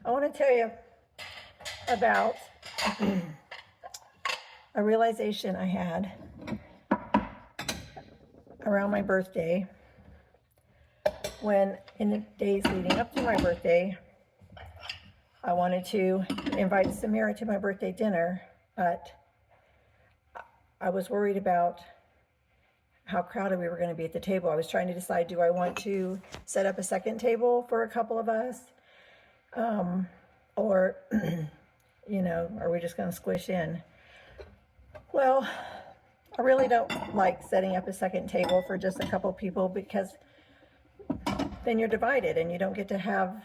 I want to tell you about a realization I had around my birthday, when in the days leading up to my birthday, I wanted to invite Samira to my birthday dinner, but I was worried about how crowded we were going to be at the table. I was trying to decide, do I want to set up a second table for a couple of us? Or, you know, are we just going to squish in? Well, I really don't like setting up a second table for just a couple people, because then you're divided and you don't get to have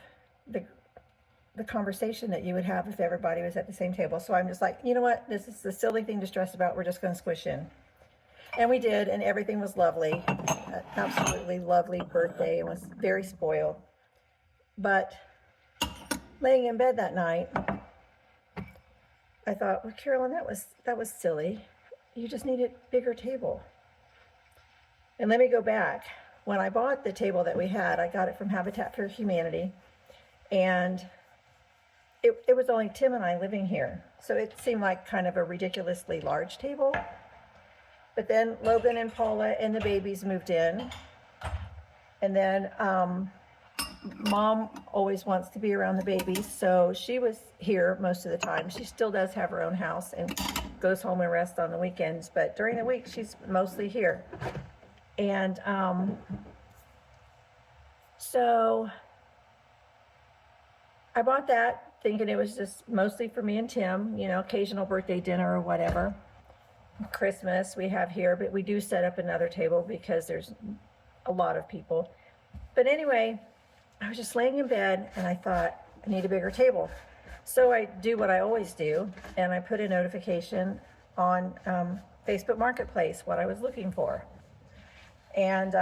the conversation that you would have if everybody was at the same table. So I'm just like, you know what? This is a silly thing to stress about. We're just going to squish in. And we did, and everything was lovely. Absolutely lovely birthday. It was very spoiled. But laying in bed that night, I thought, well, Carolyn, that was silly. You just needed a bigger table. And let me go back. When I bought the table that we had, I got it from Habitat for Humanity. And it was only Tim and I living here. So it seemed like kind of a ridiculously large table. But then Logan and Paula and the babies moved in. And then Mom always wants to be around the babies, so she was here most of the time. She still does have her own house and goes home and rests on the weekends, but during the week she's mostly here. And so I bought that thinking it was just mostly for me and Tim, you know, occasional birthday dinner or whatever. Christmas we have here, but we do set up another table because there's a lot of people. But anyway, I was just laying in bed and I thought, I need a bigger table. So I do what I always do, and I put a notification on Facebook Marketplace, what I was looking for. And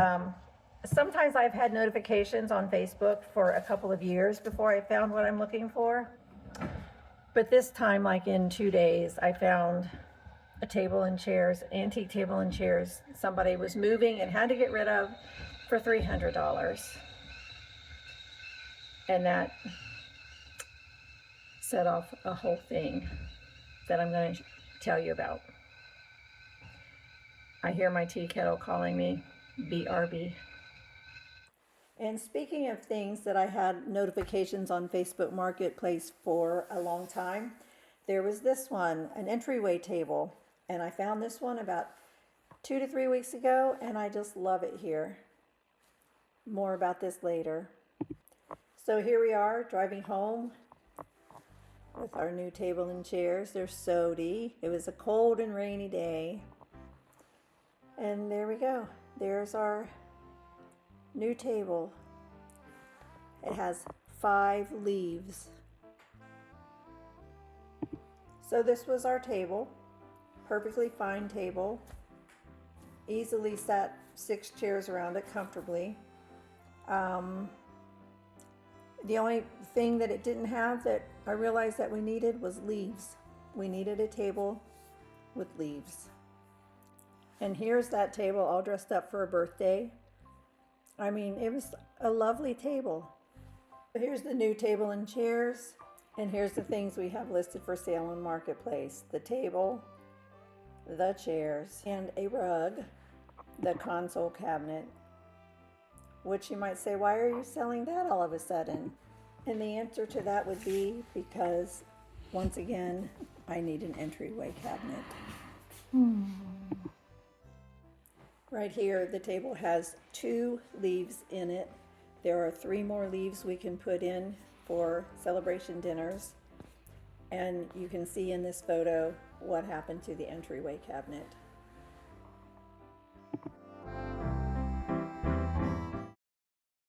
sometimes I've had notifications on Facebook for a couple of years before I found what I'm looking for. But this time, like in 2 days, I found a table and chairs, antique table and chairs somebody was moving and had to get rid of for $300. And that set off a whole thing that I'm going to tell you about. I hear my tea kettle calling me, BRB. And speaking of things that I had notifications on Facebook Marketplace for a long time, there was this one, an entryway table. And I found this one about 2 to 3 weeks ago, and I just love it here. More about this later. So here we are driving home with our new table and chairs. They're sody. It was a cold and rainy day. And there we go. There's our new table. It has 5 leaves. So this was our table. Perfectly fine table. Easily sat 6 chairs around it comfortably. The only thing that it didn't have that I realized that we needed was leaves. We needed a table with leaves. And here's that table all dressed up for a birthday. I mean, it was a lovely table. Here's the new table and chairs. And here's the things we have listed for sale on Marketplace. The table, the chairs, and a rug, the console cabinet. Which you might say, why are you selling that all of a sudden? And the answer to that would be because, once again, I need an entryway cabinet. Right here, the table has 2 leaves in it. There are 3 more leaves we can put in for celebration dinners. And you can see in this photo what happened to the entryway cabinet.